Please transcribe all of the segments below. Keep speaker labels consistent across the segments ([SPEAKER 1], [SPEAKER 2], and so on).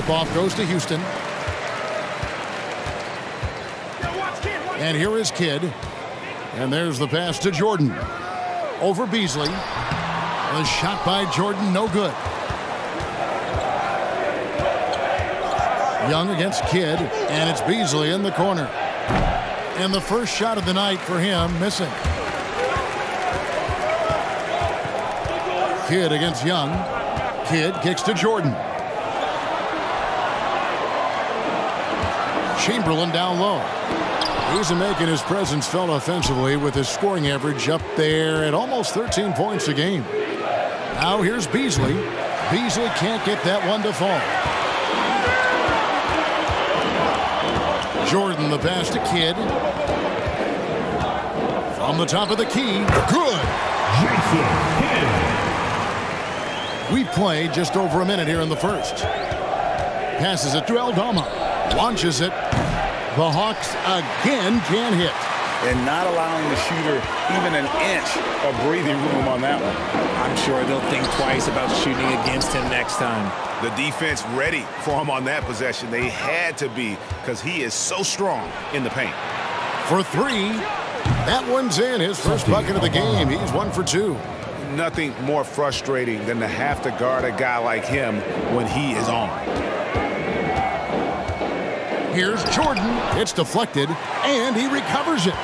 [SPEAKER 1] Tip-off goes to Houston. And here is Kidd. And there's the pass to Jordan. Over Beasley. The shot by Jordan, no good. Young against Kidd, and it's Beasley in the corner. And the first shot of the night for him, missing. Kidd against Young. Kidd kicks to Jordan. Chamberlain down low. He's making his presence felt offensively with his scoring average up there at almost 13 points a game. Now here's Beasley. Beasley can't get that one to fall. Jordan the pass to Kidd. From the top of the key. Good. We played just over a minute here in the first. Passes it to Aldama. Launches it. The Hawks again can't hit.
[SPEAKER 2] And not allowing the shooter even an inch of breathing room on that one.
[SPEAKER 3] I'm sure they'll think twice about shooting against him next time.
[SPEAKER 4] The defense ready for him on that possession. They had to be, because he is so strong in the paint.
[SPEAKER 1] For three. That one's in. His first bucket of the game. He's 1 for 2.
[SPEAKER 4] Nothing more frustrating than to have to guard a guy like him when he is on.
[SPEAKER 1] Here's Jordan. It's deflected, and he recovers it.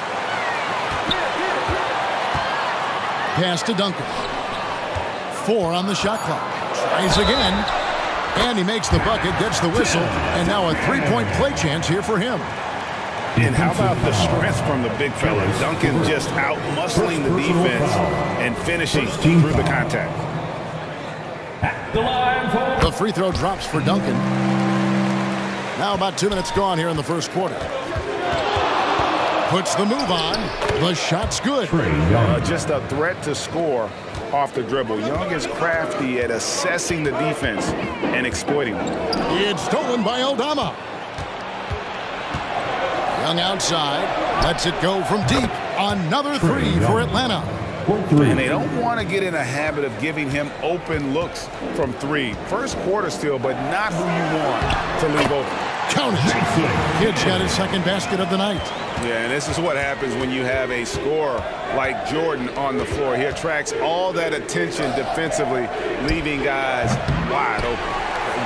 [SPEAKER 1] Pass to Duncan. 4 on the shot clock. Tries again, and he makes the bucket, gets the whistle, and now a three-point play chance here for him.
[SPEAKER 4] And how about the strength from the big fella? Duncan just out-muscling the defense and finishing through the contact.
[SPEAKER 1] The free throw drops for Duncan. Now about 2 minutes gone here in the first quarter. Puts the move on. The shot's good.
[SPEAKER 4] Just a threat to score off the dribble. Young is crafty at assessing the defense and exploiting them.
[SPEAKER 1] It's stolen by Aldama. Young outside. Lets it go from deep. Another three for Atlanta.
[SPEAKER 4] And they don't want to get in a habit of giving him open looks from three. First quarter still, but not who you want to leave open.
[SPEAKER 1] Count it. Kidd's got his second basket of the night.
[SPEAKER 4] Yeah, and this is what happens when you have a scorer like Jordan on the floor. He attracts all that attention defensively, leaving guys wide open.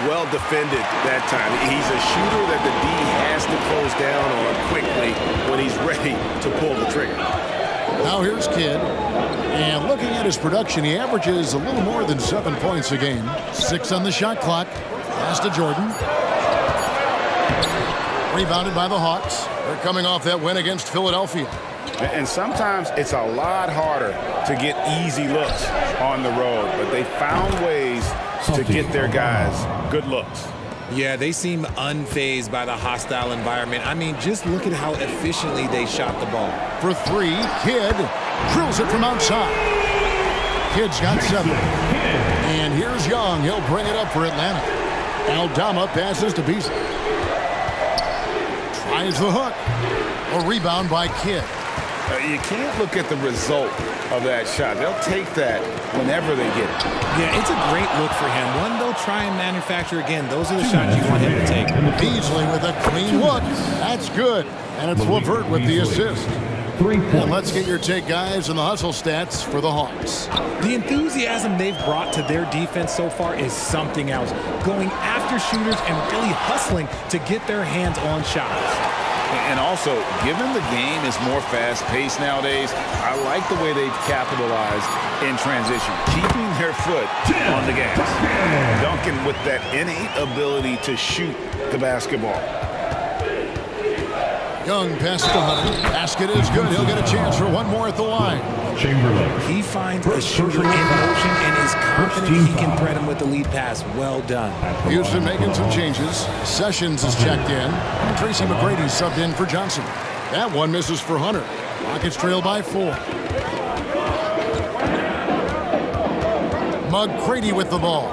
[SPEAKER 4] Well defended that time. He's a shooter that the D has to close down on quickly when he's ready to pull the trigger.
[SPEAKER 1] Now here's Kidd. And looking at his production, he averages a little more than 7 points a game. 6 on the shot clock. Pass to Jordan. Rebounded by the Hawks. They're coming off that win against Philadelphia.
[SPEAKER 4] And sometimes it's a lot harder to get easy looks on the road, but they found ways to get their guys good looks.
[SPEAKER 3] Yeah, they seem unfazed by the hostile environment. I mean, just look at how efficiently they shot the ball.
[SPEAKER 1] For three, Kidd drills it from outside. Kidd's got 7. And here's Young. He'll bring it up for Atlanta. Aldama passes to Beasley. Tries the hook. A rebound by Kidd.
[SPEAKER 4] You can't look at the result of that shot. They'll take that whenever they get it.
[SPEAKER 3] Yeah, it's a great look for him. One they'll try and manufacture again. Those are the shots you want him to take.
[SPEAKER 1] Beasley with a clean look. That's good. And it's LeVert with the assist. And let's get your take, guys, on the hustle stats for the Hawks.
[SPEAKER 3] The enthusiasm they've brought to their defense so far is something else. Going after shooters and really hustling to get their hands on shots.
[SPEAKER 4] And also, given the game is more fast-paced nowadays, I like the way they've capitalized in transition, keeping their foot on the gas. Duncan with that innate ability to shoot the basketball.
[SPEAKER 1] Young passes to Hunter. Basket is good. He'll get a chance for one more at the line.
[SPEAKER 5] Chamberlain.
[SPEAKER 3] He finds a shooter in motion and is confident he can thread him with the lead pass. Well done.
[SPEAKER 1] Houston making some changes. Sessions is checked in. Tracy McGrady subbed in for Johnson. That one misses for Hunter. Rockets trail by 4. McGrady with the ball.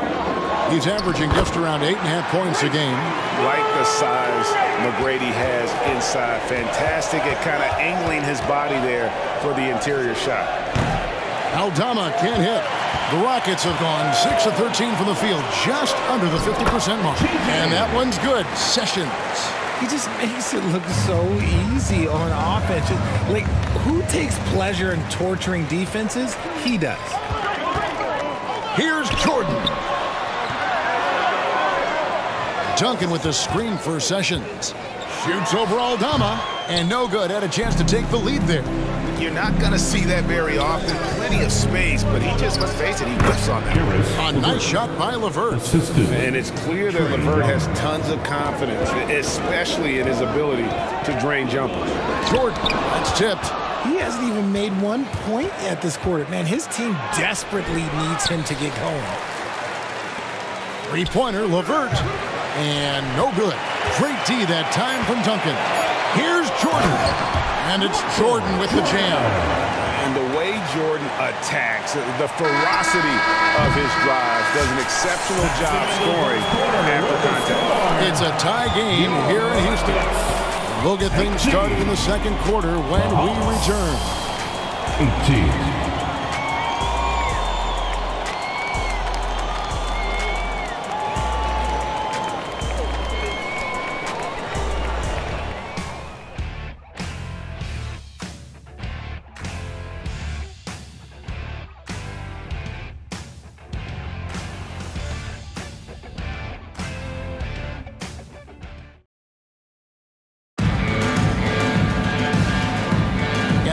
[SPEAKER 1] He's averaging just around 8.5 points a game.
[SPEAKER 4] Like the size McGrady has inside. Fantastic at kind of angling his body there for the interior shot.
[SPEAKER 1] Aldama can't hit. The Rockets have gone 6 of 13 from the field, just under the 50% mark. And that one's good. Sessions.
[SPEAKER 3] He just makes it look so easy on offense. Like, who takes pleasure in torturing defenses? He does.
[SPEAKER 1] Here's Jordan. Duncan with the screen for Sessions. Shoots over Aldama, and no good. Had a chance to take the lead there.
[SPEAKER 4] You're not going to see that very often. Plenty of space, but he just, let's face it, he whiffs on that.
[SPEAKER 1] A nice shot by LeVert.
[SPEAKER 4] And it's clear that LeVert has tons of confidence, especially in his ability to drain jumpers.
[SPEAKER 1] Jordan, that's tipped.
[SPEAKER 3] He hasn't even made 1 point yet this quarter. Man, his team desperately needs him to get going.
[SPEAKER 1] Three-pointer, LeVert. And no good. Great D that time from Duncan. Here's Jordan. And it's Jordan with the jam.
[SPEAKER 4] And the way Jordan attacks, the ferocity of his drives, does an exceptional job scoring after contact.
[SPEAKER 1] It's a tie game here in Houston. We'll get things started in the second quarter when we return.
[SPEAKER 5] 18.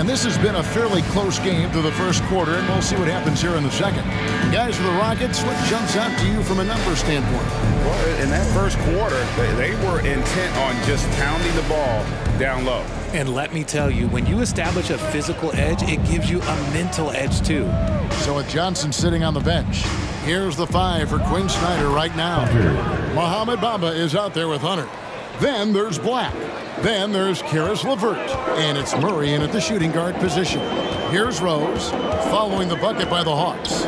[SPEAKER 1] This has been a fairly close game through the first quarter, and we'll see what happens here in the second. And guys, for the Rockets, what jumps out to you from a number standpoint?
[SPEAKER 4] Well, in that first quarter, they were intent on just pounding the ball down low.
[SPEAKER 3] And let me tell you, when you establish a physical edge, it gives you a mental edge too.
[SPEAKER 1] So with Johnson sitting on the bench, here's the 5 for Quinn Snyder right now. Mohamed Bamba is out there with Hunter. Then there's Black. Then there's Caris LeVert, and it's Murray in at the shooting guard position. Here's Rose, following the bucket by the Hawks.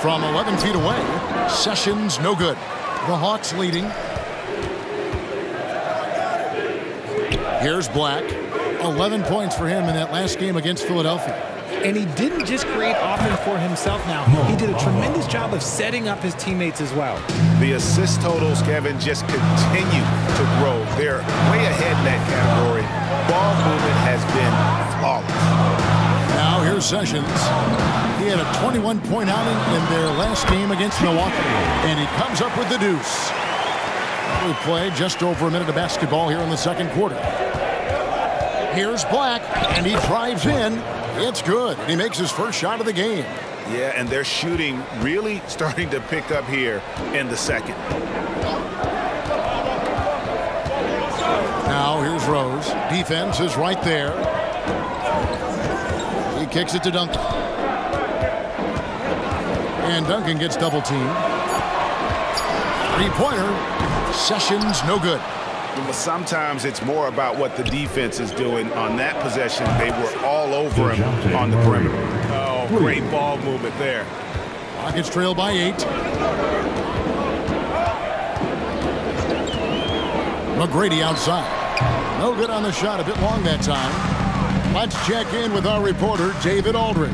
[SPEAKER 1] From 11 feet away, Sessions no good. The Hawks leading. Here's Black, 11 points for him in that last game against Philadelphia.
[SPEAKER 3] And he didn't just create offense for himself now. He did a tremendous job of setting up his teammates as well.
[SPEAKER 4] The assist totals, Kevin, just continue to grow. They're way ahead in that category. Ball movement has been flawless.
[SPEAKER 1] Now here's Sessions. He had a 21-point outing in their last game against Milwaukee, and he comes up with the deuce. We played just over a minute of basketball here in the second quarter. Here's Black, and he drives in. It's good. He makes his first shot of the game.
[SPEAKER 4] Yeah, and their shooting really starting to pick up here in the second.
[SPEAKER 1] Now here's Rose. Defense is right there. He kicks it to Duncan. And Duncan gets double teamed. Three-pointer. Sessions no good.
[SPEAKER 4] But sometimes it's more about what the defense is doing. On that possession, they were all over him on the perimeter. Oh, great ball movement there.
[SPEAKER 1] Rockets trail by 8. McGrady outside. No good on the shot. A bit long that time. Let's check in with our reporter, David Aldridge.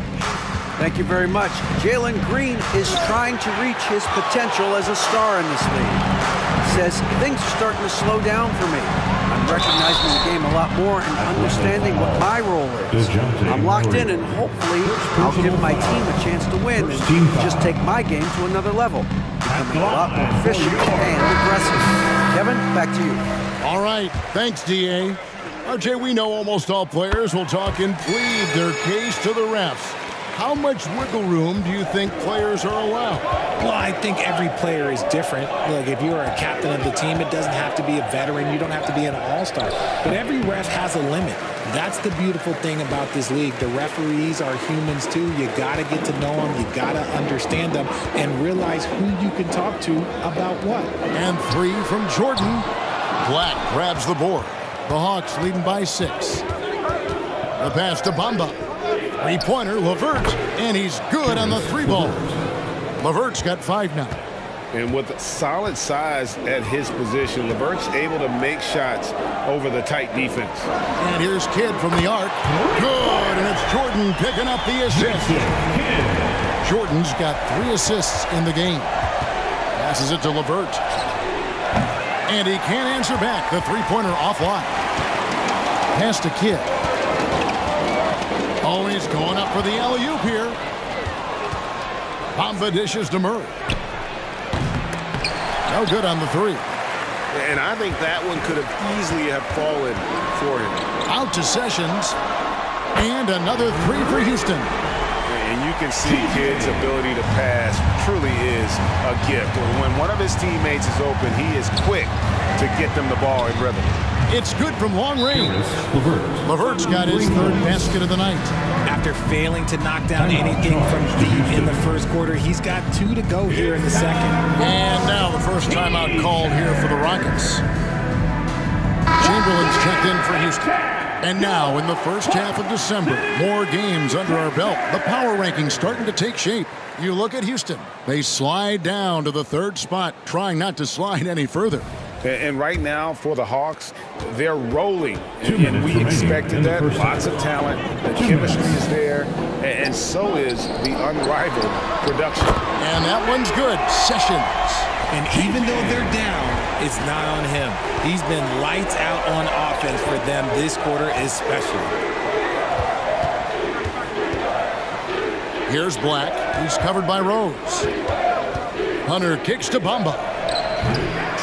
[SPEAKER 6] Thank you very much. Jalen Green is trying to reach his potential as a star in this league. Says things are starting to slow down for me. I'm recognizing the game a lot more and understanding what my role is. I'm locked in and hopefully I'll give my team a chance to win and just take my game to another level, becoming a lot more efficient and aggressive. Kevin, back to you.
[SPEAKER 1] All right. Thanks, D.A. RJ, we know almost all players will talk and plead their case to the refs. How much wiggle room do you think players are allowed?
[SPEAKER 3] Well, I think every player is different. Look, if you're a captain of the team, it doesn't have to be a veteran. You don't have to be an all-star. But every ref has a limit. That's the beautiful thing about this league. The referees are humans, too. You got to get to know them. You got to understand them and realize who you can talk to about what.
[SPEAKER 1] And 3 from Jordan. Black grabs the board. The Hawks leading by 6. The pass to Bamba. Three-pointer, LeVert, and he's good on the 3 ball. LeVert's got 5 now.
[SPEAKER 4] And with solid size at his position, LeVert's able to make shots over the tight defense.
[SPEAKER 1] And here's Kidd from the arc. Good, and it's Jordan picking up the assist. Jordan's got 3 assists in the game. Passes it to LeVert. And he can't answer back. The three-pointer offline. Pass to Kidd. Oh, he's going up for the alley-oop here. Bamba dishes to Murray. No good on the 3.
[SPEAKER 4] And I think that one could have easily have fallen for him.
[SPEAKER 1] Out to Sessions. And another 3 for Houston.
[SPEAKER 4] And you can see Kidd's ability to pass truly is a gift. When one of his teammates is open, he is quick to get them the ball in rhythm.
[SPEAKER 1] It's good from long range. LeVert's got his 3rd basket of the night.
[SPEAKER 3] After failing to knock down anything from deep in the first quarter, he's got 2 to go here in the second.
[SPEAKER 1] And now the first timeout called here for the Rockets. Chamberlain's checked in for Houston. And now, in the first half of December, more games under our belt. The power rankings starting to take shape. You look at Houston. They slide down to the 3rd spot, trying not to slide any further.
[SPEAKER 4] And right now, for the Hawks, they're rolling. And we expected that. Lots of talent. The chemistry is there. And so is the unrivaled production.
[SPEAKER 1] And that one's good. Sessions.
[SPEAKER 3] And even though they're down, it's not on him. He's been lights out on offense for them this quarter especially.
[SPEAKER 1] Here's Black. He's covered by Rose. Hunter kicks to Bamba.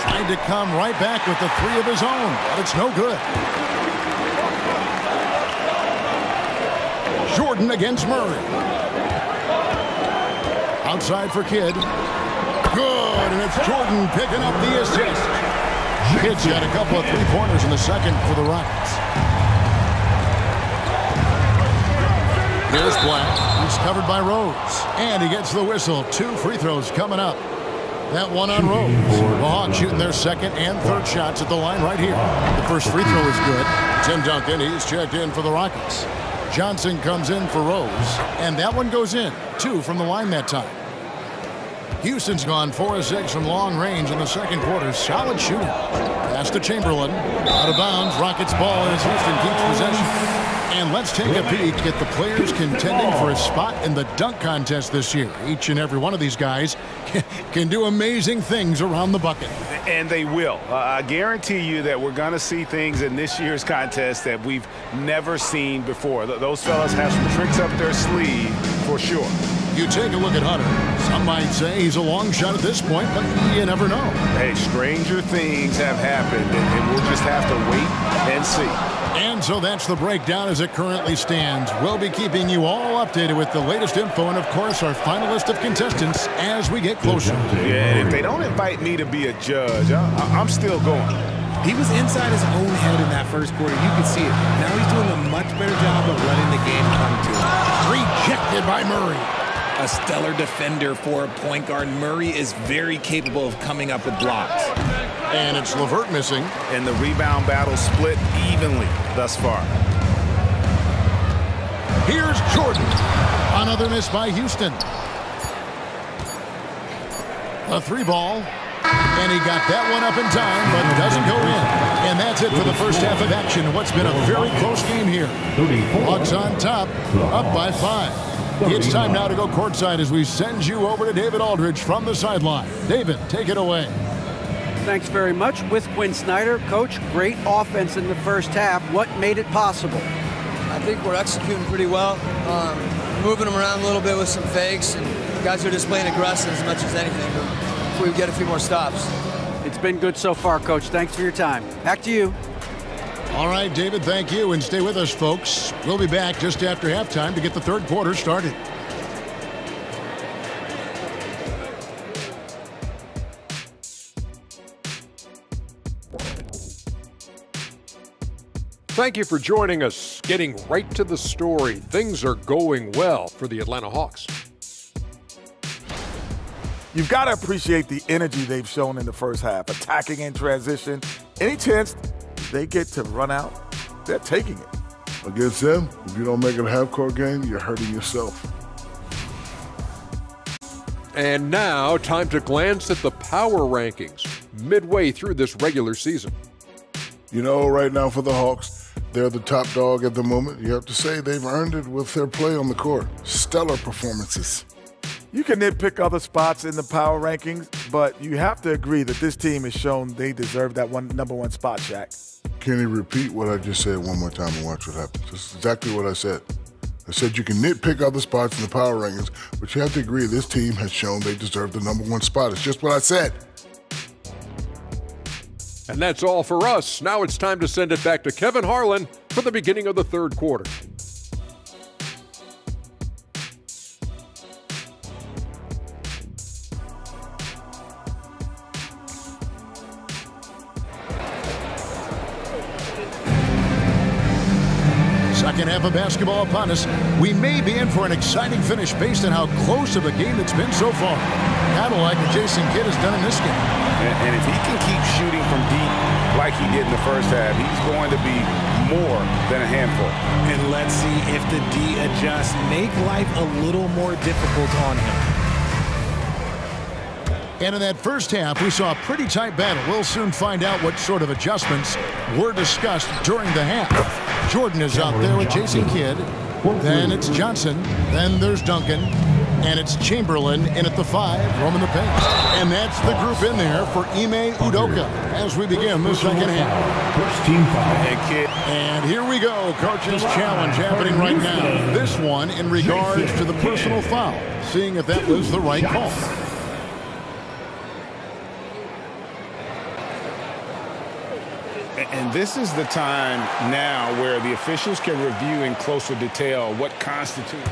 [SPEAKER 1] Tried to come right back with the 3 of his own, but it's no good. Jordan against Murray. Outside for Kidd. Good, and it's Jordan picking up the assist. Kidd's got a couple of 3-pointers in the second for the Rockets. Here's Black. He's covered by Rose. And he gets the whistle. 2 free throws coming up. That one on Rose. The Hawks shooting their 2nd and 3rd shots at the line right here. The first free throw is good. Tim Duncan, he's checked in for the Rockets. Johnson comes in for Rose. And that one goes in. 2 from the line that time. Houston's gone 4 of 6 from long range in the second quarter. Solid shooting. Pass to Chamberlain. Out of bounds. Rockets ball as Houston keeps possession. And let's take a peek at the players contending for a spot in the dunk contest this year. Each and every one of these guys can do amazing things around the bucket.
[SPEAKER 4] And they will. I guarantee you that we're going to see things in this year's contest that we've never seen before. Those fellas have some tricks up their sleeve for sure.
[SPEAKER 1] You take a look at Hunter. Some might say he's a long shot at this point, but you never know.
[SPEAKER 4] Hey, stranger things have happened, and we'll just have to wait and see.
[SPEAKER 1] And so that's the breakdown as it currently stands. We'll be keeping you all updated with the latest info and, of course, our final list of contestants as we get closer.
[SPEAKER 4] Yeah, if they don't invite me to be a judge, I'm still going.
[SPEAKER 3] He was inside his own head in that first quarter. You could see it. Now he's doing a much better job of letting the game come to him.
[SPEAKER 1] Rejected by Murray.
[SPEAKER 3] A stellar defender for a point guard. Murray is very capable of coming up with blocks.
[SPEAKER 1] And it's LeVert missing.
[SPEAKER 4] And the rebound battle split evenly thus far.
[SPEAKER 1] Here's Jordan. Another miss by Houston. A 3 ball. And he got that one up in time, but doesn't go in. And that's it for the first half of action. What's been a very close game here. Hawks on top, up by 5. It's time now to go courtside as we send you over to David Aldridge from the sideline. David, take it away.
[SPEAKER 6] Thanks very much. With Quinn Snyder, Coach, great offense in the first half. What made it possible?
[SPEAKER 7] I think we're executing pretty well. Moving them around a little bit with some fakes, and guys are just playing aggressive as much as anything. But if we get a few more stops.
[SPEAKER 6] It's been good so far, Coach. Thanks for your time. Back to you.
[SPEAKER 1] All right, David, thank you, and stay with us, folks. We'll be back just after halftime to get the third quarter started.
[SPEAKER 8] Thank you for joining us. Getting right to the story, things are going well for the Atlanta Hawks.
[SPEAKER 9] You've got to appreciate the energy they've shown in the first half, attacking in transition. Any chance they get to run out, they're taking it.
[SPEAKER 5] Against them, if you don't make it a half-court game, you're hurting yourself.
[SPEAKER 8] And now, time to glance at the power rankings midway through this regular season.
[SPEAKER 10] You know, right now for the Hawks, they're the top dog at the moment. You have to say they've earned it with their play on the court. Stellar performances.
[SPEAKER 9] You can nitpick other spots in the power rankings, but you have to agree that this team has shown they deserve that number one spot, Shaq.
[SPEAKER 10] Kenny, repeat what I just said one more time and watch what happens. That's exactly what I said. I said you can nitpick other spots in the power rankings, but you have to agree this team has shown they deserve the number one spot. It's just what I said.
[SPEAKER 8] And that's all for us. Now it's time to send it back to Kevin Harlan for the beginning of the third quarter.
[SPEAKER 1] Second half of basketball upon us. We may be in for an exciting finish based on how close of a game it's been so far. Kind of like what Jason Kidd has done in this game.
[SPEAKER 4] And if he can keep shooting from deep like he did in the first half, he's going to be more than a handful.
[SPEAKER 3] And let's see if the D adjusts, make life a little more difficult on him.
[SPEAKER 1] And in that first half, we saw a pretty tight battle. We'll soon find out what sort of adjustments were discussed during the half. Jordan is out there with Jason Kidd. Then it's Johnson. Then there's Duncan. And it's Chamberlain in at the 5, roaming the pace. And that's the group in there for Ime Udoka as we begin the second half.
[SPEAKER 5] First team foul.
[SPEAKER 1] And here we go. Coach's challenge happening right now. This one in regards to the personal foul. Seeing if that was the right call.
[SPEAKER 4] And this is the time now where the officials can review in closer detail what constitutes.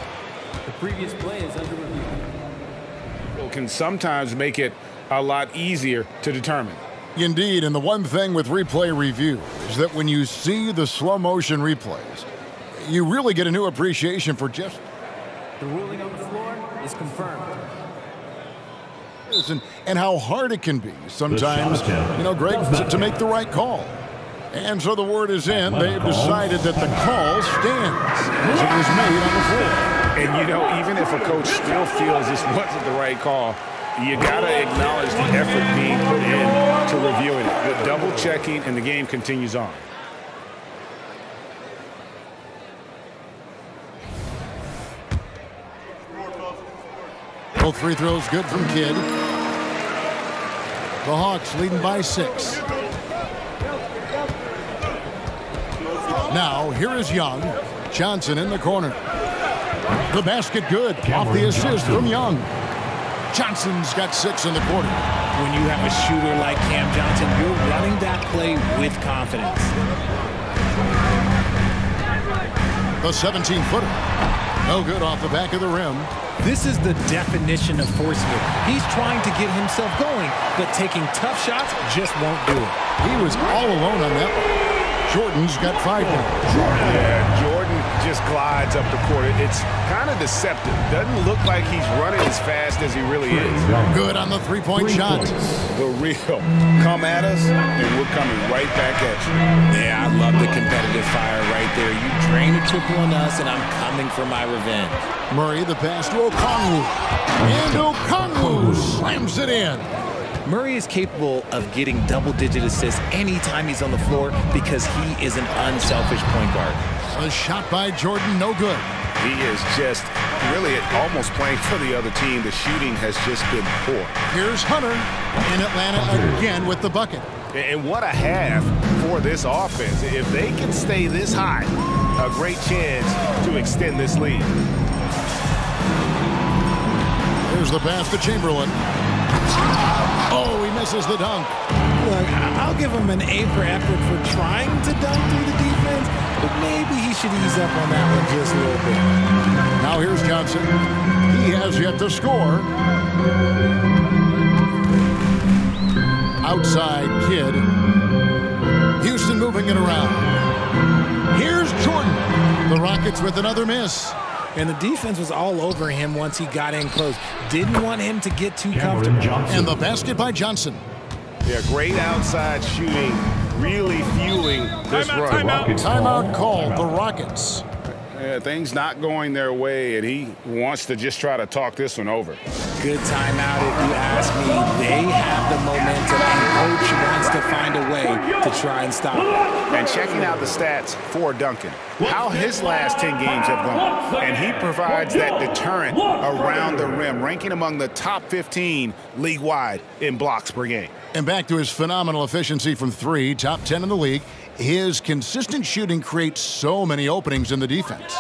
[SPEAKER 11] The previous play is under review.
[SPEAKER 4] Can sometimes make it a lot easier to determine.
[SPEAKER 1] Indeed, and the one thing with replay review is that when you see the slow motion replays, you really get a new appreciation for just
[SPEAKER 11] the ruling on the floor is confirmed.
[SPEAKER 1] And how hard it can be sometimes, Greg, to make the right call. And so the word is in. They've decided that the call stands as it was made on the floor.
[SPEAKER 4] And, even if a coach still feels this wasn't the right call, you got to acknowledge the effort being put in to reviewing it. With double checking, and the game continues on.
[SPEAKER 1] Both free throws good from Kidd. The Hawks leading by 6. Now, here is Young. Johnson in the corner. The basket good. Off the assist from Young. Johnson's got 6 in the quarter.
[SPEAKER 3] When you have a shooter like Cam Johnson, you're running that play with confidence.
[SPEAKER 1] The 17-footer. No good off the back of the rim.
[SPEAKER 3] This is the definition of forcing it. He's trying to get himself going, but taking tough shots just won't do it.
[SPEAKER 1] He was all alone on that one. Jordan's got 5 now.
[SPEAKER 4] Yeah, Jordan just glides up the court. It's kind of deceptive. Doesn't look like he's running as fast as he really is.
[SPEAKER 1] Good on the three-point shot.
[SPEAKER 4] The real. Come at us, and we're coming right back at you.
[SPEAKER 3] Yeah, I love the competitive fire right there. You drain a triple on us, and I'm coming for my revenge.
[SPEAKER 1] Murray, the pass to Okongwu. And Okongwu slams it in.
[SPEAKER 3] Murray is capable of getting double-digit assists anytime he's on the floor because he is an unselfish point guard.
[SPEAKER 1] A shot by Jordan, no good.
[SPEAKER 4] He is just really almost playing for the other team. The shooting has just been poor.
[SPEAKER 1] Here's Hunter in Atlanta again with the bucket.
[SPEAKER 4] And what a half for this offense. If they can stay this high, a great chance to extend this lead.
[SPEAKER 1] Here's the pass to Chamberlain. Oh, he misses the dunk.
[SPEAKER 3] Look, I'll give him an A for effort for trying to dunk through the defense, but maybe he should ease up on that one just a little bit.
[SPEAKER 1] Now here's Johnson. He has yet to score. Outside Kidd. Houston moving it around. Here's Jordan. The Rockets with another miss.
[SPEAKER 3] And the defense was all over him once he got in close. Didn't want him to get too comfortable.
[SPEAKER 1] And the basket by Johnson.
[SPEAKER 4] Yeah, great outside shooting, really fueling this run.
[SPEAKER 1] Timeout called, the Rockets.
[SPEAKER 4] Yeah, things not going their way, and he wants to just try to talk this one over.
[SPEAKER 3] Good timeout if you ask me. They have the momentum, and Coach wants to find a way to try and stop it.
[SPEAKER 4] And checking out the stats for Duncan, how his last 10 games have gone. And he provides that deterrent around the rim, ranking among the top 15 league-wide in blocks per game.
[SPEAKER 1] And back to his phenomenal efficiency from three, top 10 in the league. His consistent shooting creates so many openings in the defense.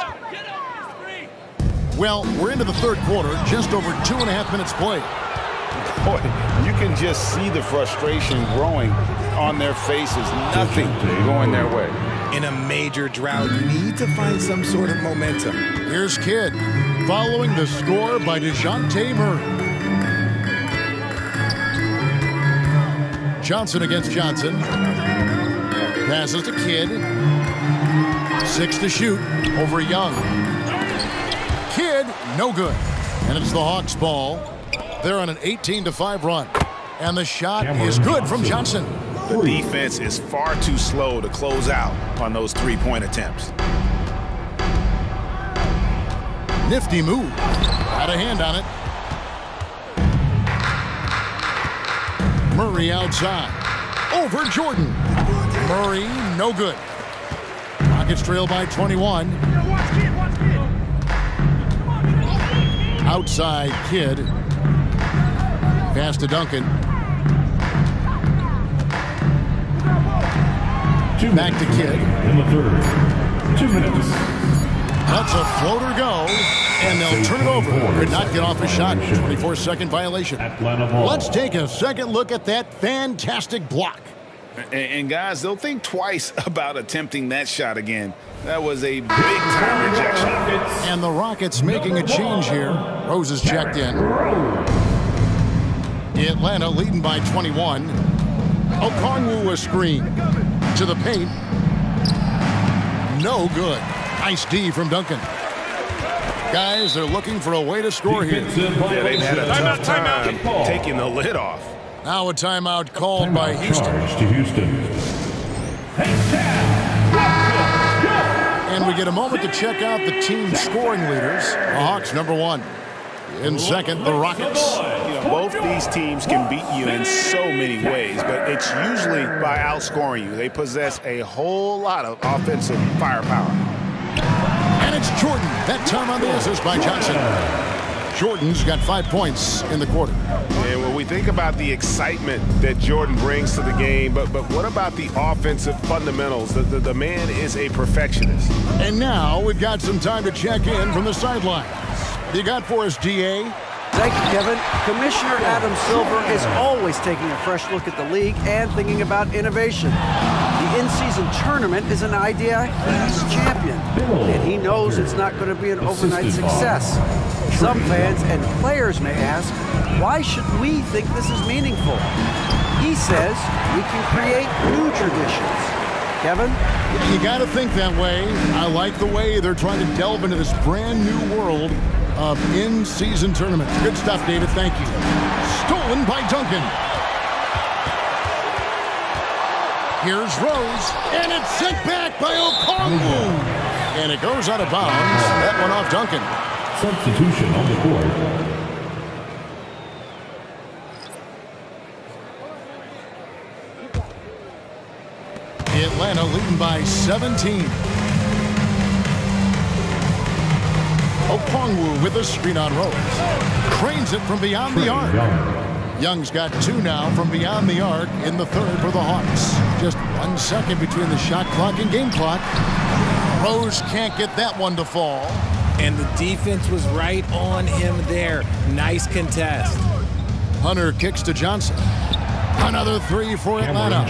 [SPEAKER 1] Well, we're into the third quarter, just over 2.5 minutes played.
[SPEAKER 4] Boy, you can just see the frustration growing on their faces. Nothing going their way.
[SPEAKER 3] In a major drought, you need to find some sort of momentum.
[SPEAKER 1] Here's Kidd, following the score by DeJounte Murray. Johnson against Johnson. Passes to Kidd. 6 to shoot over Young. Kidd, no good. And it's the Hawks' ball. They're on an 18-5 run. And the shot is good from Johnson.
[SPEAKER 4] The defense is far too slow to close out on those three-point attempts.
[SPEAKER 1] Nifty move. Got a hand on it. Murray outside. Over Jordan. Murray, no good. Rockets trail by 21. Outside Kidd. Pass to Duncan. Back to Kidd.
[SPEAKER 5] In the third. 2 minutes.
[SPEAKER 1] That's a floater go, and they'll turn it over. Could not get off a shot. 24-second violation. Let's take a second look at that fantastic block.
[SPEAKER 4] And guys, they'll think twice about attempting that shot again. That was a big-time rejection.
[SPEAKER 1] And the Rockets making a change here. Rose is checked in. Atlanta leading by 21. Okongwu a screen. To the paint. No good. Nice D from Duncan. Guys, they're looking for a way to score here.
[SPEAKER 4] Yeah, they've had a tough time taking the lid off.
[SPEAKER 1] Now a timeout called by Houston.
[SPEAKER 5] To Houston.
[SPEAKER 1] And we get a moment to check out the team scoring leaders. The Hawks, number 1. In second, the Rockets.
[SPEAKER 4] Both these teams can beat you in so many ways, but it's usually by outscoring you. They possess a whole lot of offensive firepower.
[SPEAKER 1] And it's Jordan. That time on the assist by Johnson. Jordan's got 5 points in the quarter.
[SPEAKER 4] And when we think about the excitement that Jordan brings to the game, but what about the offensive fundamentals? The man is a perfectionist.
[SPEAKER 1] And now we've got some time to check in from the sidelines. You got for us, DA?
[SPEAKER 6] Thank you, Kevin. Commissioner Adam Silver is always taking a fresh look at the league and thinking about innovation. The in-season tournament is an idea he's championed, and he knows it's not going to be an overnight success. Some fans and players may ask, why should we think this is meaningful? He says we can create new traditions. Kevin?
[SPEAKER 1] You got to think that way. I like the way they're trying to delve into this brand new world of in-season tournaments. Good stuff, David. Thank you. Stolen by Duncan. Here's Rose, and it's sent back by Okongwu. And it goes out of bounds. That one off Duncan.
[SPEAKER 5] Substitution on the court.
[SPEAKER 1] Atlanta leading by 17. Okongwu with a screen on Rose. Cranes it from beyond the arc. Young's got 2 now from beyond the arc in the third for the Hawks. Just 1 second between the shot clock and game clock. Rose can't get that one to fall.
[SPEAKER 3] And the defense was right on him there. Nice contest.
[SPEAKER 1] Hunter kicks to Johnson. Another 3 for Atlanta.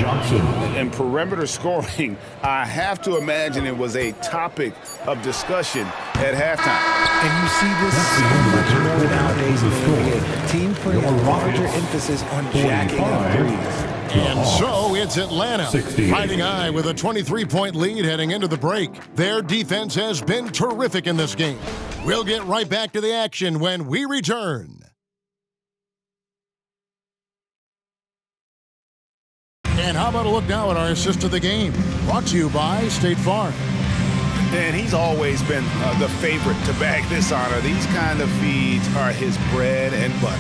[SPEAKER 4] And perimeter scoring, I have to imagine it was a topic of discussion at halftime.
[SPEAKER 3] And you see this so much more nowadays in the NBA. Teams putting a larger emphasis on jacking up threes.
[SPEAKER 1] And so it's Atlanta riding high with a 23-point lead heading into the break. Their defense has been terrific in this game. We'll get right back to the action when we return. And how about a look now at our assist of the game? Brought to you by State Farm.
[SPEAKER 4] And he's always been the favorite to bag this honor. These kind of feeds are his bread and butter.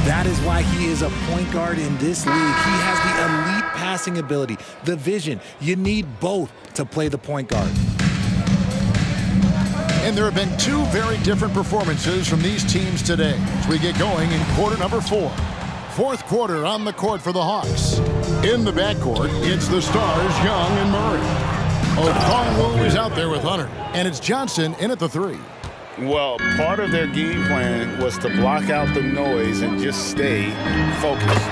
[SPEAKER 3] That is why he is a point guard in this league. He has the elite passing ability, the vision. You need both to play the point guard.
[SPEAKER 1] And there have been two very different performances from these teams today as we get going in quarter number 4. Fourth quarter on the court for the Hawks. In the backcourt, it's the stars, Young and Murray. Okongwu is out there with Hunter, and it's Johnson in at the 3.
[SPEAKER 4] Well, part of their game plan was to block out the noise and just stay focused.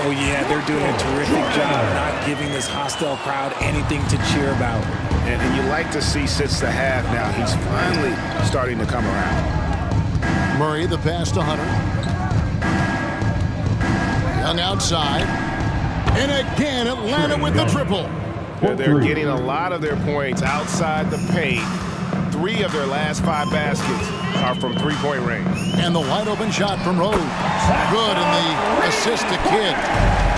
[SPEAKER 3] Oh, yeah, they're doing a terrific job not giving this hostile crowd anything to cheer about.
[SPEAKER 4] And you like to see since the half now, he's finally starting to come around.
[SPEAKER 1] Murray, the pass to Hunter. Young outside. And again, Atlanta with the triple.
[SPEAKER 4] They're getting a lot of their points outside the paint. 3 of their last 5 baskets are from three-point range.
[SPEAKER 1] And the wide-open shot from Rose. Good, and the assist to Kidd.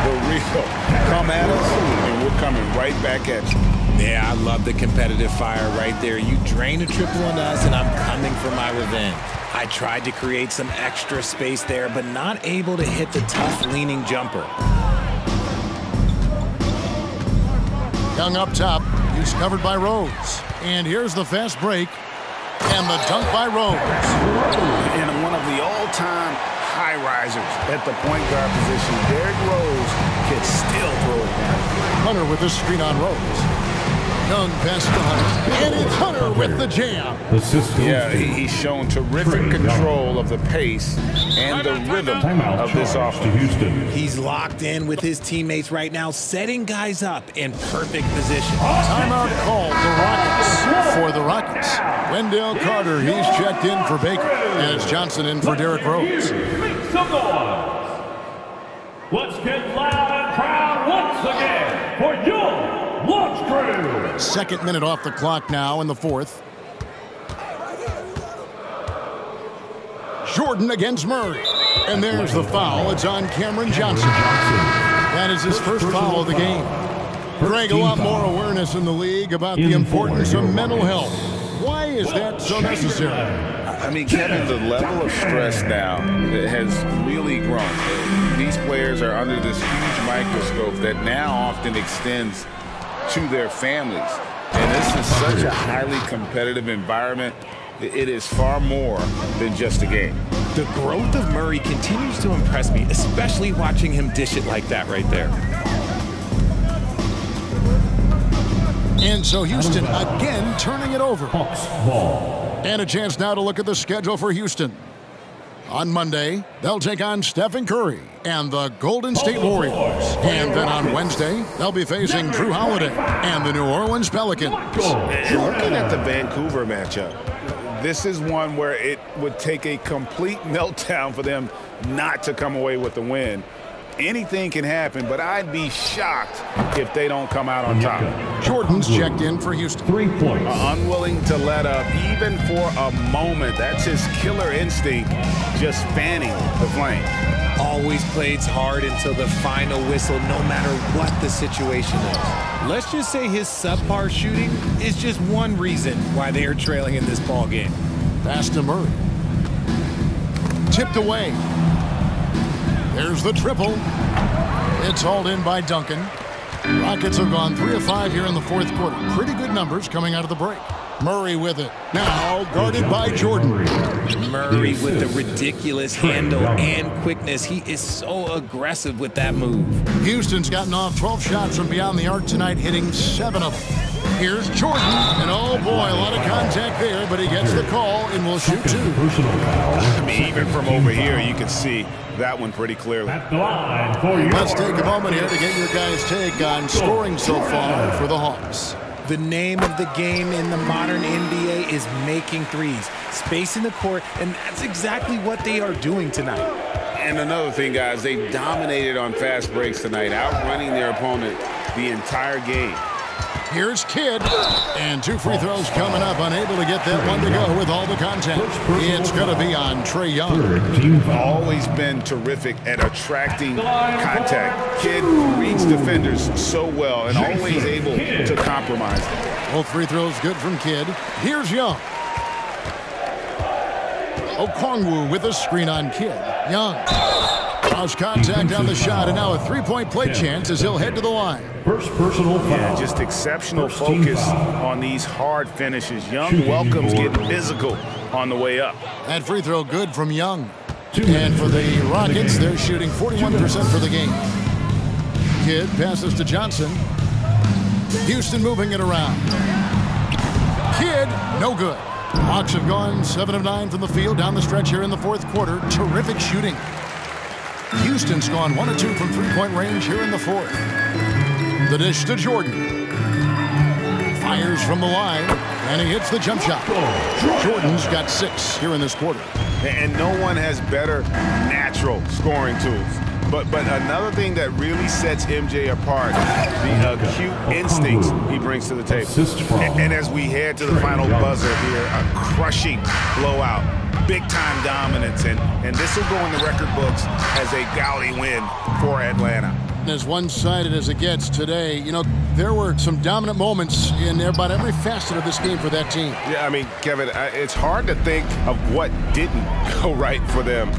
[SPEAKER 4] The real come at us, and we're coming right back at you.
[SPEAKER 3] Yeah, I love the competitive fire right there. You drain a triple on us, and I'm coming for my revenge. I tried to create some extra space there, but not able to hit the tough leaning jumper.
[SPEAKER 1] Young up top. He's covered by Rose. And here's the fast break. And the dunk by Rose.
[SPEAKER 4] And one of the all-time high-risers at the point guard position, Derrick Rose can still throw it down.
[SPEAKER 1] Hunter with the screen on Rose. Young pass to Hunter. And it's Hunter with the jam.
[SPEAKER 4] Yeah, he's shown terrific control of the pace and the rhythm of this offense.
[SPEAKER 3] He's locked in with his teammates right now, setting guys up in perfect position.
[SPEAKER 1] Timeout called for the Rockets. Wendell Carter, he's checked in for Baker. And it's Johnson in for Derrick Rose.
[SPEAKER 5] Let's get loud and proud once again for Young Launch Crew.
[SPEAKER 1] Second minute off the clock now in the 4th. Jordan against Murray. And there's the foul. It's on Cameron Johnson. That is his first foul of the game. Greg, a lot more awareness in the league about the importance of mental health. Why is that so necessary?
[SPEAKER 4] I mean, Kevin, the level of stress now has really grown. These players are under this huge microscope that now often extends to their families. And this is such a highly competitive environment. It is far more than just a game.
[SPEAKER 3] The growth of Murray continues to impress me, especially watching him dish it like that right there.
[SPEAKER 1] And so Houston again turning it over. And a chance now to look at the schedule for Houston. On Monday, they'll take on Stephen Curry and the Golden State Warriors. And then on Wednesday, they'll be facing Drew Holiday and the New Orleans Pelicans.
[SPEAKER 4] And looking at the Vancouver matchup, this is one where it would take a complete meltdown for them not to come away with the win. Anything can happen, but I'd be shocked if they don't come out on top.
[SPEAKER 1] Jordan's checked in for Houston.
[SPEAKER 5] 3 points.
[SPEAKER 4] Unwilling to let up, even for a moment. That's his killer instinct, just fanning the flame.
[SPEAKER 3] Always plays hard until the final whistle, no matter what the situation is. Let's just say his subpar shooting is just one reason why they are trailing in this ball game.
[SPEAKER 1] Pass to Murray. Tipped away. There's the triple. It's hauled in by Duncan. Rockets have gone 3 of 5 here in the 4th quarter. Pretty good numbers coming out of the break. Murray with it. Now guarded by Jordan.
[SPEAKER 3] Murray with the ridiculous handle and quickness. He is so aggressive with that move.
[SPEAKER 1] Houston's gotten off 12 shots from beyond the arc tonight, hitting 7 of them. Here's Jordan. And oh boy, a lot of contact there, but he gets the call and will shoot 2.
[SPEAKER 4] I mean, even from over here, you can see that one pretty clearly.
[SPEAKER 1] Let's take a moment here to get your guys' take on scoring so far for the Hawks.
[SPEAKER 3] The name of the game in the modern NBA is making threes, spacing the court, and that's exactly what they are doing tonight.
[SPEAKER 4] And another thing, guys, they've dominated on fast breaks tonight, outrunning their opponent the entire game.
[SPEAKER 1] Here's Kidd. And 2 free throws coming up. Unable to get that one to go with all the contact. It's going to be on Trae Young.
[SPEAKER 4] Always been terrific at attracting contact. Kidd reads defenders so well and always able to compromise.
[SPEAKER 1] Both free throws good from Kidd. Here's Young. Okongwu with a screen on Kidd. Young. Cross contact on the shot, and now a three-point play chance as he'll head to the line.
[SPEAKER 5] First personal foul.
[SPEAKER 4] Yeah, just exceptional focus on these hard finishes. Young welcomes getting physical on the way up.
[SPEAKER 1] That free throw good from Young. And for the Rockets, they're shooting 41% for the game. Kidd passes to Johnson. Houston moving it around. Kidd, no good. Hawks have gone 7 of 9 from the field down the stretch here in the fourth quarter. Terrific shooting. Houston's gone 1 of 2 from three-point range here in the fourth. The dish to Jordan. Fires from the line, and he hits the jump shot. Jordan's got 6 here in this quarter.
[SPEAKER 4] And no one has better natural scoring tools. But another thing that really sets MJ apart, the acute instincts he brings to the table. And as we head to the final buzzer here, a crushing blowout, big-time dominance, and this will go in the record books as a gaudy win for Atlanta.
[SPEAKER 1] As one-sided as it gets today, you know, there were some dominant moments in about every facet of this game for that team.
[SPEAKER 12] Yeah, I mean, Kevin, it's hard to think of what didn't go right for them.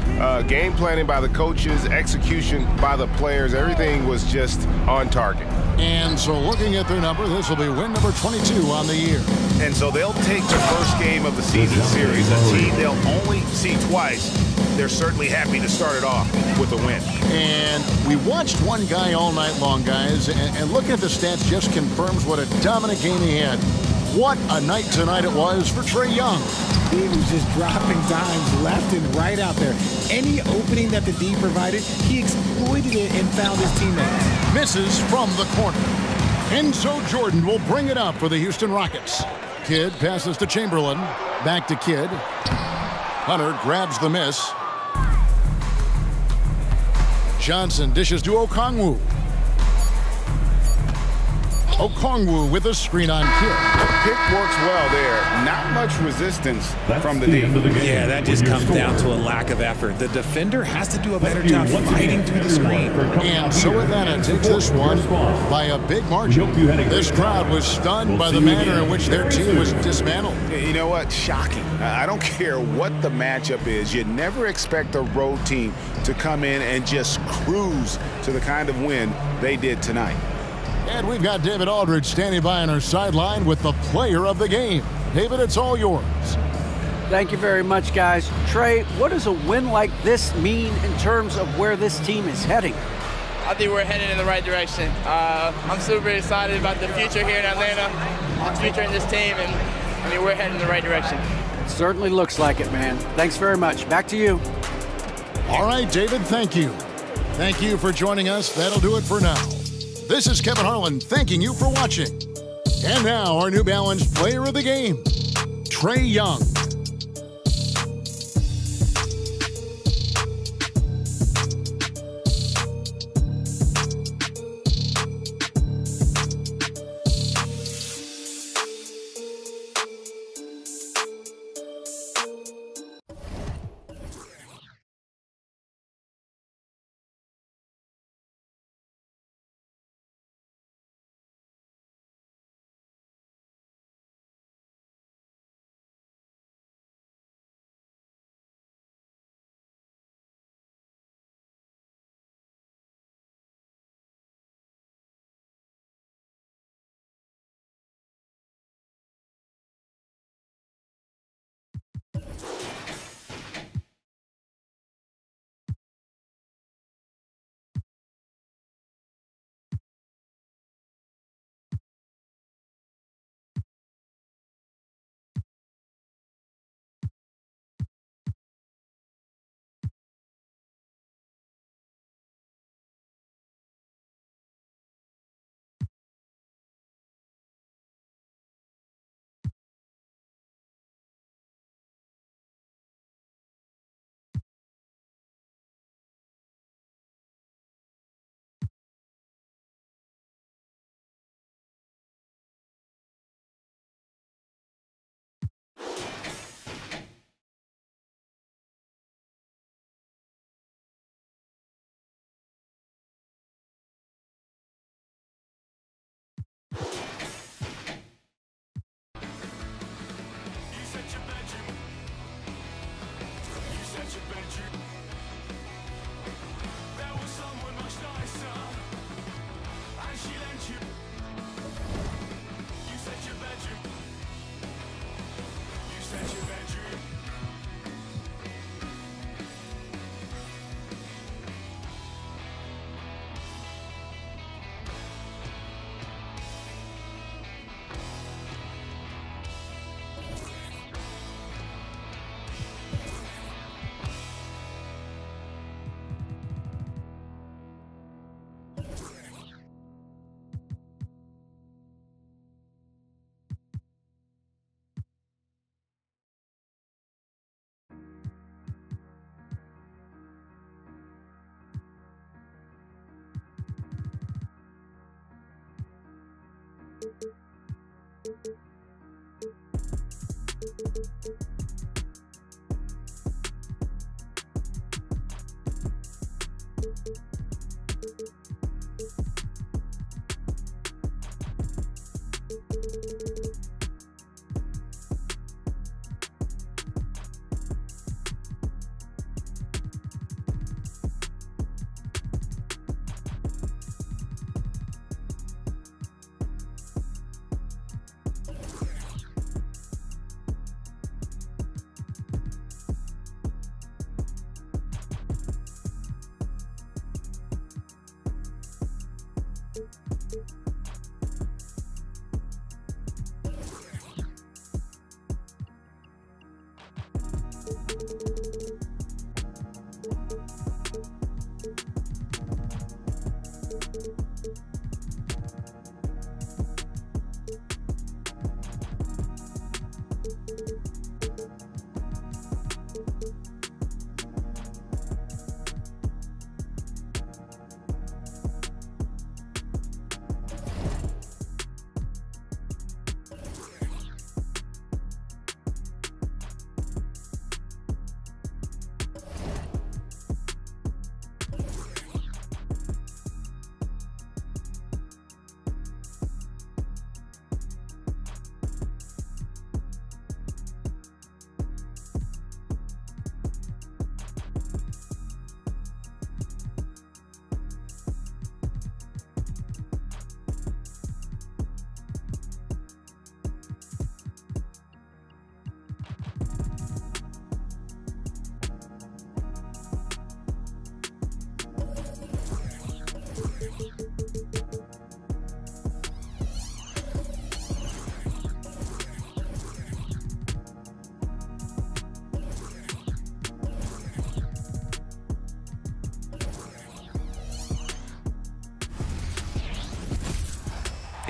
[SPEAKER 12] Game planning by the coaches, execution by the players, everything was just on target.
[SPEAKER 1] And so looking at their number, this will be win number 22 on the year.
[SPEAKER 4] And so they'll take the first game of the season series, a team they'll only see twice. They're certainly happy to start it off with a win.
[SPEAKER 1] And we watched one guy all night long, guys, and looking at the stats just confirms what a dominant game he had. What a night tonight it was for Trae Young.
[SPEAKER 3] He was just dropping dimes left and right out there. Any opening that the D provided, he exploited it and found his teammates.
[SPEAKER 1] Misses from the corner. Enzo Jordan will bring it up for the Houston Rockets. Kidd passes to Chamberlain. Back to Kidd. Hunter grabs the miss. Johnson dishes to Okongwu. Okongwu with a screen on Kidd.
[SPEAKER 4] Pick works well there. Not much resistance from the D.
[SPEAKER 3] Yeah, that just comes down to a lack of effort. The defender has to do a better job fighting through the screen.
[SPEAKER 1] And so Atlanta takes this one by a big margin. This crowd was stunned by the manner in which their team was dismantled.
[SPEAKER 4] You know what? Shocking. I don't care what the matchup is. You never expect a road team to come in and just cruise to the kind of win they did tonight.
[SPEAKER 1] And we've got David Aldridge standing by on our sideline with the player of the game. David, it's all yours.
[SPEAKER 6] Thank you very much, guys. Trae, what does a win like this mean in terms of where this team is heading?
[SPEAKER 13] I think we're headed in the right direction. I'm super excited about the future here in Atlanta, the future in this team, and I mean, we're heading in the right direction.
[SPEAKER 6] It certainly looks like it, man. Thanks very much. Back to you.
[SPEAKER 1] All right, David, thank you. Thank you for joining us. That'll do it for now. This is Kevin Harlan thanking you for watching. And now our New Balance player of the game, Trae Young.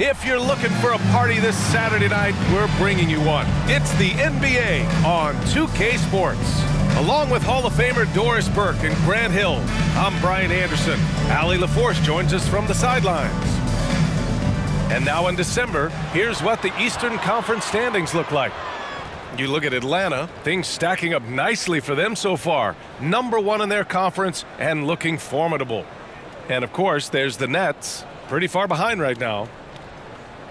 [SPEAKER 14] If you're looking for a party this Saturday night, we're bringing you one. It's the NBA on 2K Sports. Along with Hall of Famer Doris Burke and Grant Hill, I'm Brian Anderson. Allie LaForce joins us from the sidelines. And now in December, here's what the Eastern Conference standings look like. You look at Atlanta, things stacking up nicely for them so far. #1 in their conference and looking formidable. And of course, there's the Nets, pretty far behind right now.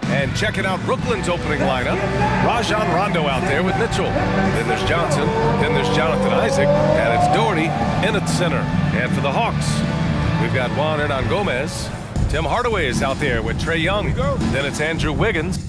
[SPEAKER 14] And checking out Brooklyn's opening lineup, Rajon Rondo out there with Mitchell. Then there's Johnson, then there's Jonathan Isaac, and it's Doherty in at center. And for the Hawks, we've got Juan Hernan Gomez. Tim Hardaway is out there with Trae Young. Then it's Andrew Wiggins.